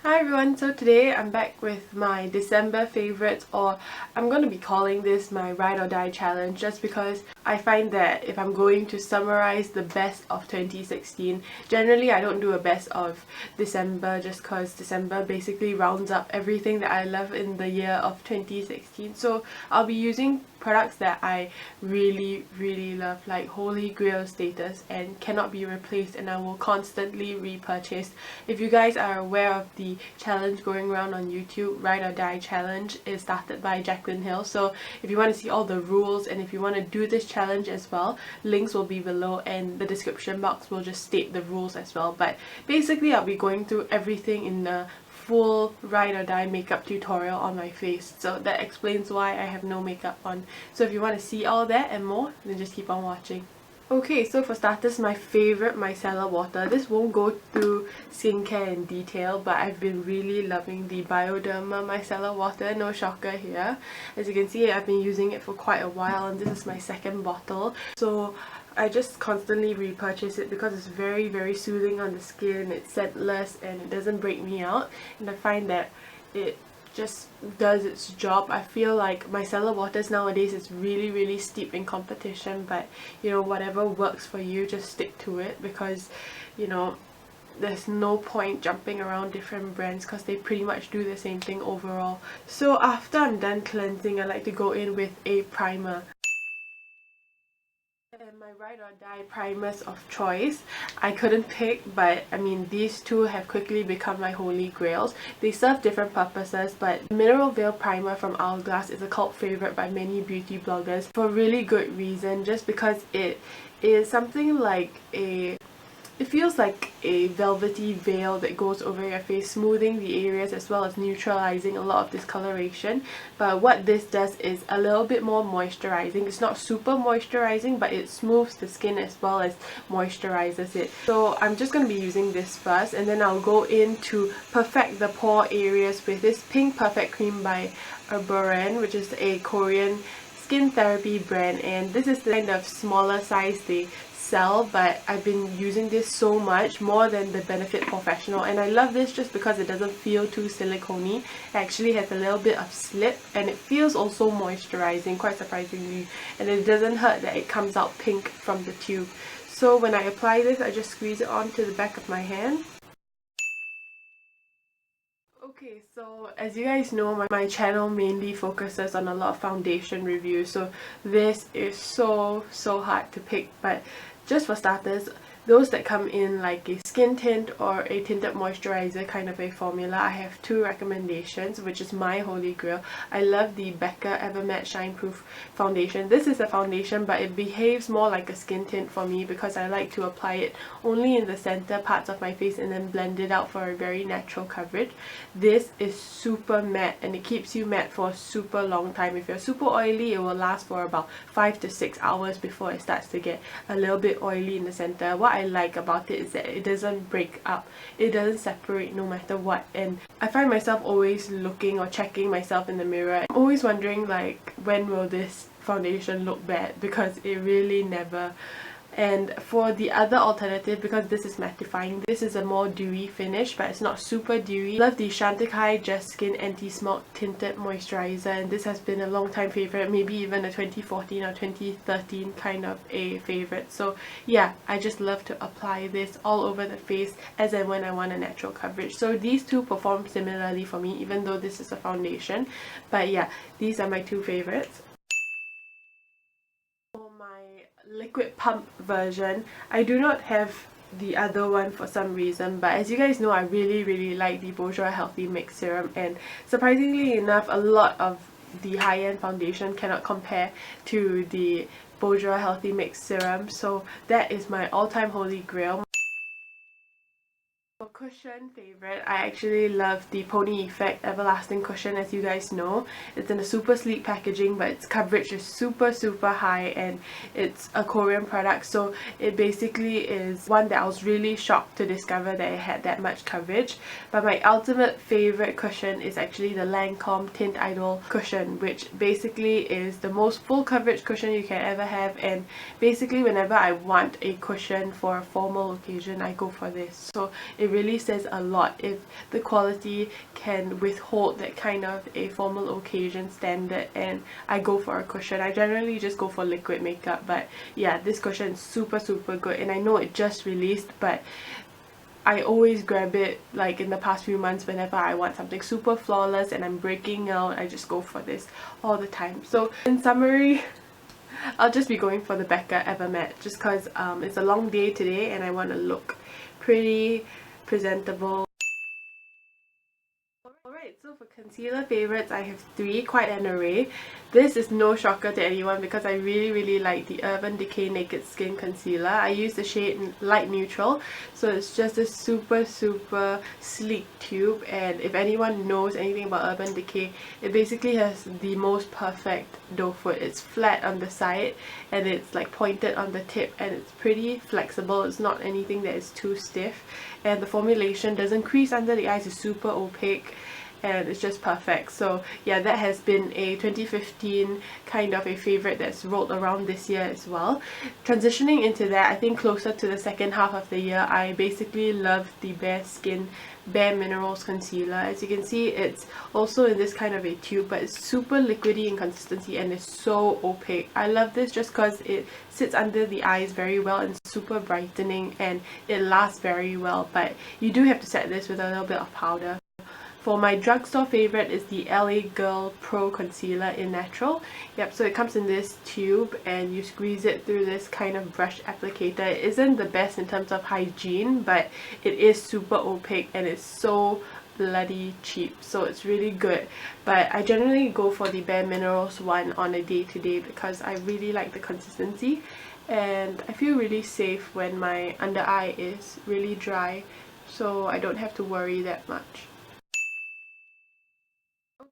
Hi everyone, so today I'm back with my December favourites, or I'm going to be calling this my ride or die challenge, just because I find that if I'm going to summarise the best of 2016, generally I don't do a best of December just because December basically rounds up everything that I love in the year of 2016. So I'll be using products that I really love, like holy grail status and cannot be replaced, and I will constantly repurchase. If you guys are aware of the challenge going around on YouTube, Ride or Die challenge is started by Jacqueline Hill, so if you want to see all the rules and if you want to do this challenge as well, links will be below and the description box will just state the rules as well. But basically I'll be going through everything in the full ride or die makeup tutorial on my face, so that explains why I have no makeup on. So if you want to see all that and more, then just keep on watching. Okay, so for starters, my favourite micellar water. This won't go through skincare in detail, but I've been really loving the Bioderma micellar water, no shocker here. As you can see, I've been using it for quite a while and this is my second bottle. So I just constantly repurchase it because it's very soothing on the skin, it's scentless and it doesn't break me out, and I find that it just does its job. I feel like micellar waters nowadays is really steep in competition, but you know, whatever works for you, just stick to it, because you know, there's no point jumping around different brands because they pretty much do the same thing overall. So after I'm done cleansing, I like to go in with a primer. And my ride or die primers of choice, I couldn't pick, but I mean, these two have quickly become my holy grails. They serve different purposes, but Mineral Veil Primer from Hourglass is a cult favourite by many beauty bloggers for really good reason, just because it is something like it feels like a velvety veil that goes over your face, smoothing the areas as well as neutralizing a lot of discoloration. But what this does is a little bit more moisturizing. It's not super moisturizing, but it smooths the skin as well as moisturizes it. So I'm just going to be using this first, and then I'll go in to perfect the pore areas with this Pink Perfect Cream by Urban, which is a Korean skin therapy brand, and this is the kind of smaller size they sell, but I've been using this so much, more than the Benefit Professional, and I love this just because it doesn't feel too silicone-y. It actually has a little bit of slip and it feels also moisturizing, quite surprisingly, and it doesn't hurt that it comes out pink from the tube. So when I apply this, I just squeeze it onto the back of my hand. Okay, so as you guys know, my channel mainly focuses on a lot of foundation reviews, so this is so hard to pick. But just for starters, those that come in like a skin tint or a tinted moisturizer kind of a formula, I have two recommendations, which is my holy grail. I love the Becca Evermatte Shine Proof foundation. This is a foundation, but it behaves more like a skin tint for me because I like to apply it only in the center parts of my face and then blend it out for a very natural coverage. This is super matte and it keeps you matte for a super long time. If you're super oily, it will last for about 5 to 6 hours before it starts to get a little bit oily in the center. What I like about it is that it doesn't break up, it doesn't separate no matter what, and I find myself always looking or checking myself in the mirror. I'm always wondering, like, when will this foundation look bad, because it really never. And for the other alternative, because this is mattifying, this is a more dewy finish, but it's not super dewy. I love the Chantecaille Just Skin Anti-Smog Tinted Moisturizer, and this has been a long time favorite, maybe even a 2014 or 2013 kind of a favorite. So yeah, I just love to apply this all over the face as and when I want a natural coverage. So these two perform similarly for me, even though this is a foundation. But yeah, these are my two favorites. Liquid pump version, I do not have the other one for some reason, but as you guys know, I really like the Bourjois Healthy Mix Serum, and surprisingly enough, a lot of the high-end foundation cannot compare to the Bourjois Healthy Mix Serum, so that is my all-time holy grail. For cushion favorite, I actually love the Pony Effect Everlasting Cushion. As you guys know, it's in a super sleek packaging, but its coverage is super high, and it's a Korean product, so it basically is one that I was really shocked to discover that it had that much coverage. But my ultimate favorite cushion is actually the LANCOME Tint Idol cushion, which basically is the most full coverage cushion you can ever have, and basically whenever I want a cushion for a formal occasion, I go for this. So it really really says a lot if the quality can withhold that kind of a formal occasion standard, and I go for a cushion. I generally just go for liquid makeup, but yeah, this cushion is super good, and I know it just released, but I always grab it like in the past few months whenever I want something super flawless and I'm breaking out. I just go for this all the time. So in summary, I'll just be going for the Becca Evermatte just because it's a long day today and I want to look pretty presentable. Alright, so for concealer favorites, I have three, quite an array. This is no shocker to anyone because I really like the Urban Decay Naked Skin Concealer. I use the shade Light Neutral, so it's just a super sleek tube, and if anyone knows anything about Urban Decay, it basically has the most perfect doe foot. It's flat on the side and it's like pointed on the tip, and it's pretty flexible. It's not anything that is too stiff, and the formulation doesn't crease under the eyes. It's super opaque and it's just perfect. So yeah, that has been a 2015 kind of a favorite that's rolled around this year as well. Transitioning into that, I think closer to the second half of the year, I basically love the Bare Skin Bare Minerals concealer. As you can see, it's also in this kind of a tube, but it's super liquidy in consistency and it's so opaque. I love this just because it sits under the eyes very well and super brightening, and it lasts very well, but you do have to set this with a little bit of powder. For my drugstore favorite is the LA Girl Pro Concealer in Natural. Yep, so it comes in this tube and you squeeze it through this kind of brush applicator. It isn't the best in terms of hygiene, but it is super opaque and it's so bloody cheap, so it's really good. But I generally go for the Bare Minerals one on a day-to-day because I really like the consistency and I feel really safe when my under eye is really dry, so I don't have to worry that much.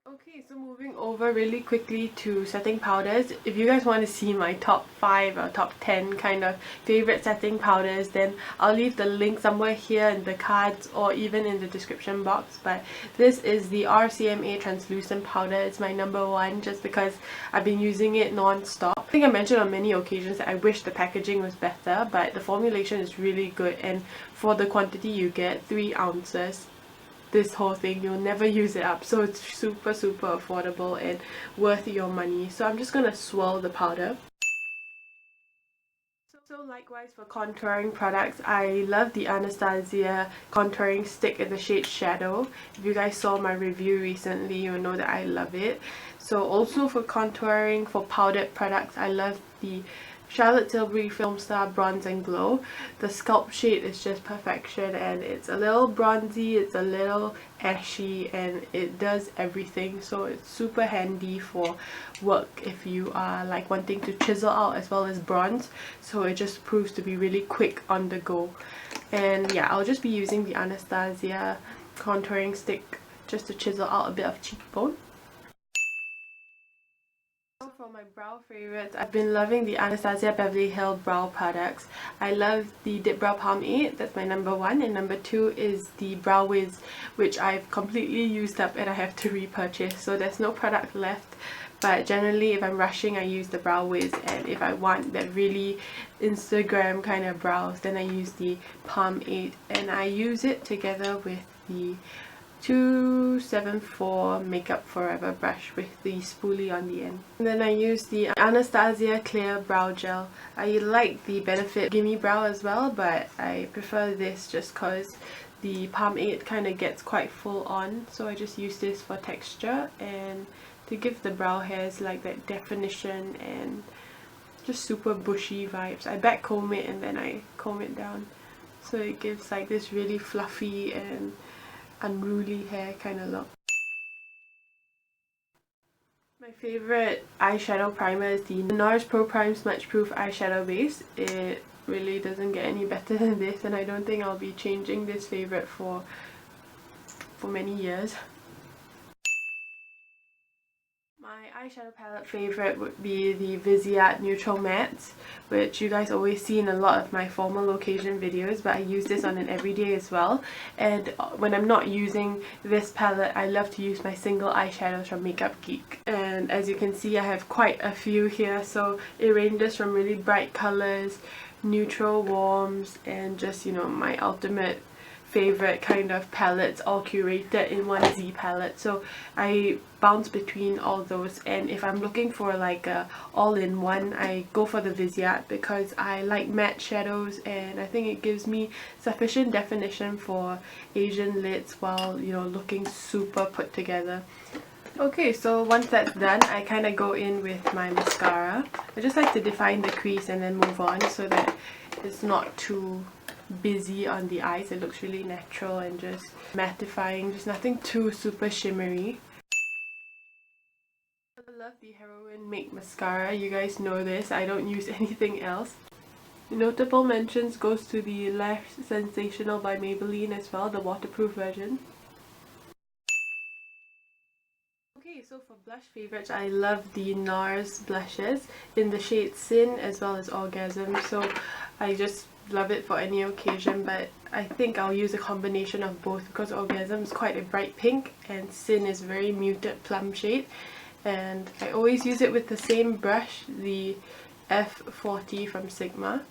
Okay, so moving over really quickly to setting powders. If you guys want to see my top 5 or top 10 kind of favorite setting powders, then I'll leave the link somewhere here in the cards or even in the description box. But this is the RCMA translucent powder. It's my number one just because I've been using it non-stop. I think I mentioned on many occasions that I wish the packaging was better, but the formulation is really good, and for the quantity you get, 3 ounces, this whole thing, you'll never use it up, so it's super affordable and worth your money. So I'm just gonna swirl the powder. So likewise for contouring products, I love the Anastasia contouring stick in the shade Shadow. If you guys saw my review recently, you'll know that I love it. So also for contouring for powdered products, I love the Charlotte Tilbury Film Star Bronze and Glow. The Sculpt shade is just perfection, and it's a little bronzy, it's a little ashy, and it does everything, so it's super handy for work if you are like wanting to chisel out as well as bronze. So it just proves to be really quick on the go. And yeah, I'll just be using the Anastasia contouring stick just to chisel out a bit of cheekbone. For my brow favorites, I've been loving the Anastasia Beverly Hills brow products. I love the Dip Brow Palm 8, that's my number one, and number 2 is the Brow Wiz, which I've completely used up and I have to repurchase, so there's no product left. But generally if I'm rushing, I use the Brow Wiz, and if I want that really Instagram kind of brows, then I use the Palm 8, and I use it together with the 274 Makeup Forever brush with the spoolie on the end. And then I use the Anastasia Clear Brow Gel. I like the Benefit Gimme Brow as well, but I prefer this just cause the Palm 8 kind of gets quite full on, so I just use this for texture and to give the brow hairs like that definition and just super bushy vibes. I back comb it and then I comb it down, so it gives like this really fluffy and unruly hair kind of look. My favourite eyeshadow primer is the NARS Pro Prime Smudge Proof Eyeshadow Base. It really doesn't get any better than this, and I don't think I'll be changing this favourite for many years. My eyeshadow palette favourite would be the Viseart Neutral Mattes, which you guys always see in a lot of my formal occasion videos, but I use this on an everyday as well. And when I'm not using this palette, I love to use my single eyeshadows from Makeup Geek. And as you can see, I have quite a few here, so it ranges from really bright colours, neutral warms, and just, you know, my ultimate favorite kind of palettes all curated in one Z palette, so I bounce between all those, and if I'm looking for like a all-in-one, I go for the Viseart because I like matte shadows and I think it gives me sufficient definition for Asian lids while, you know, looking super put together. Okay, so once that's done, I kind of go in with my mascara. I just like to define the crease and then move on so that it's not too busy on the eyes. It looks really natural and just mattifying, just nothing too super shimmery. I love the Heroin Make Mascara. You guys know this. I don't use anything else. Notable mentions goes to the Lash Sensational by Maybelline as well, the waterproof version. Okay, so for blush favorites, I love the NARS blushes in the shade Sin as well as Orgasm, so I just love it for any occasion, but I think I'll use a combination of both because Orgasm is quite a bright pink and Sin is very muted plum shade, and I always use it with the same brush, the F40 from Sigma.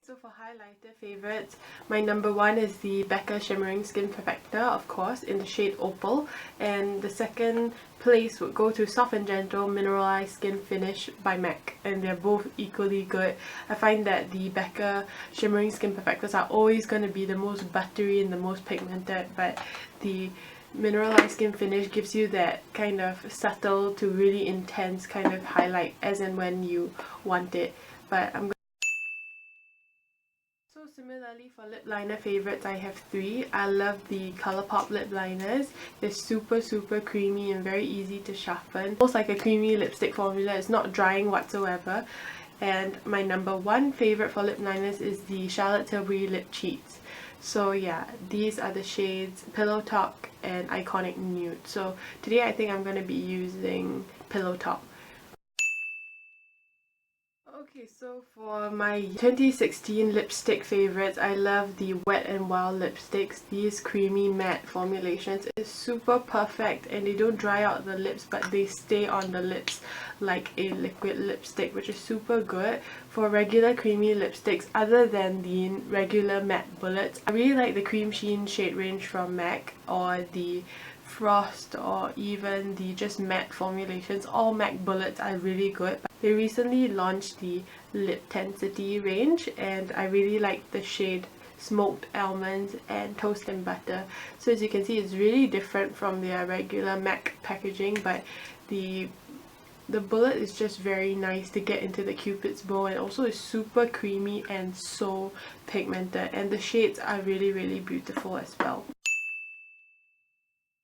So for highlighter favorites, my number one is the Becca Shimmering Skin Perfector, of course, in the shade Opal, and the second place would go to Soft and Gentle Mineralized Skin Finish by MAC, and they're both equally good. I find that the Becca Shimmering Skin Perfectors are always going to be the most buttery and the most pigmented, but the Mineralized Skin Finish gives you that kind of subtle to really intense kind of highlight as and when you want it. But similarly, for lip liner favorites, I have three. I love the ColourPop lip liners. They're super creamy and very easy to sharpen. Almost like a creamy lipstick formula. It's not drying whatsoever. And my number one favorite for lip liners is the Charlotte Tilbury Lip Cheats. So yeah, these are the shades Pillow Talk and Iconic Nude. So today I think I'm going to be using Pillow Talk. Okay, so for my 2016 lipstick favorites, I love the Wet n Wild lipsticks. These creamy matte formulations is super perfect and they don't dry out the lips, but they stay on the lips like a liquid lipstick, which is super good. For regular creamy lipsticks, other than the regular matte bullets, I really like the Cream Sheen shade range from MAC, or the Frost, or even the just matte formulations. All MAC bullets are really good. They recently launched the Lip Tensity range and I really like the shade Smoked Almonds and Toast and Butter. So as you can see, it's really different from their regular MAC packaging, but the bullet is just very nice to get into the Cupid's bow, and also is super creamy and so pigmented, and the shades are really beautiful as well.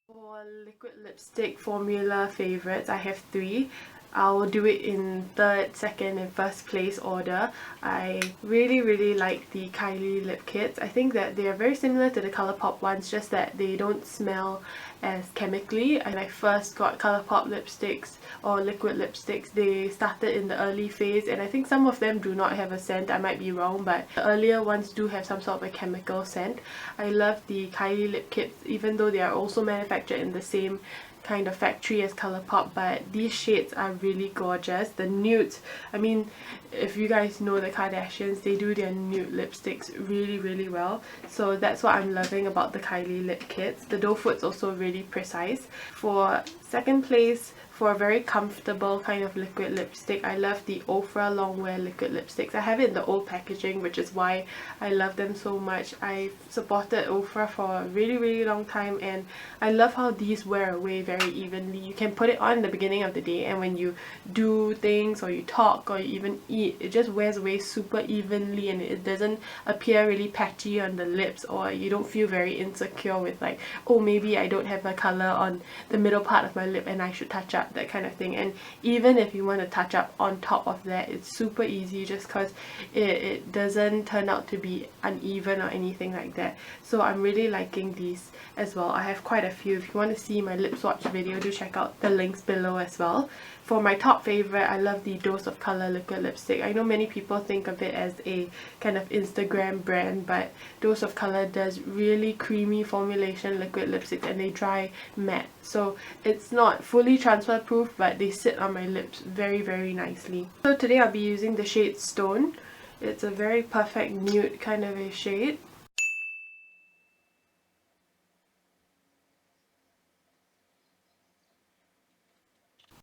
For liquid lipstick formula favorites, I have three. I'll do it in third, second and first place order. I really like the Kylie lip kits. I think that they are very similar to the ColourPop ones, just that they don't smell as chemically. And I first got ColourPop lipsticks, or liquid lipsticks, they started in the early phase, and I think some of them do not have a scent. I might be wrong, but the earlier ones do have some sort of a chemical scent. I love the Kylie lip kits, even though they are also manufactured in the same kind of factory as ColourPop, but these shades are really gorgeous. The nudes, I mean, if you guys know the Kardashians, they do their nude lipsticks really well, so that's what I'm loving about the Kylie lip kits. The doe foot's also really precise. For second place, for a very comfortable kind of liquid lipstick, I love the Ofra Longwear liquid lipsticks. I have it in the old packaging, which is why I love them so much. I've supported Ofra for a really long time, and I love how these wear away very evenly. You can put it on in the beginning of the day, and when you do things or you talk or you even eat, it just wears away super evenly, and it doesn't appear really patchy on the lips, or you don't feel very insecure with like, oh, maybe I don't have a colour on the middle part of my lip and I should touch up, that kind of thing. And even if you want to touch up on top of that, it's super easy, just because it doesn't turn out to be uneven or anything like that. So I'm really liking these as well. I have quite a few. If you want to see my lip swatch video, do check out the links below as well. For my top favorite, I love the Dose of Colour liquid lipstick. I know many people think of it as a kind of Instagram brand, but Dose of Colour does really creamy formulation liquid lipsticks, and they dry matte. So it's not fully transfer proof, but they sit on my lips very nicely. So today I'll be using the shade Stone. It's a very perfect nude kind of a shade.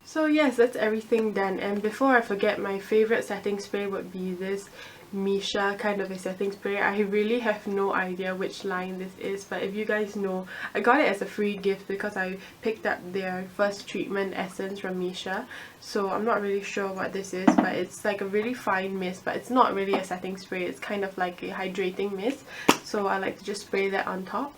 So yes, that's everything done, and before I forget, my favourite setting spray would be this Misha kind of a setting spray. I really have no idea which line this is, but if you guys know, I got it as a free gift because I picked up their first treatment essence from Misha. So I'm not really sure what this is, but it's like a really fine mist, but it's not really a setting spray, it's kind of like a hydrating mist. So I like to just spray that on top.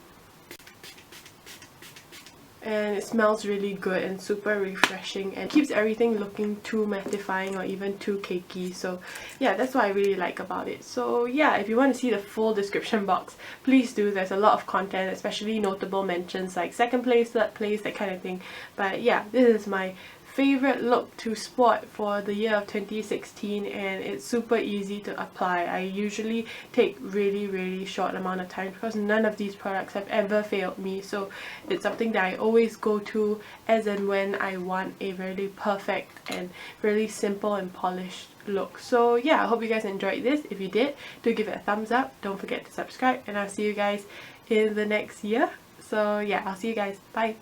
And it smells really good and super refreshing and keeps everything looking too mattifying or even too cakey. So yeah, that's what I really like about it. So yeah, if you want to see the full description box, please do. There's a lot of content, especially notable mentions like second place, third place, that kind of thing. But yeah, this is my favorite look to spot for the year of 2016, and it's super easy to apply. I usually take really short amount of time because none of these products have ever failed me, so it's something that I always go to as and when I want a really perfect and really simple and polished look. So yeah, I hope you guys enjoyed this. If you did, do give it a thumbs up, don't forget to subscribe, and I'll see you guys in the next year. So yeah, I'll see you guys, bye.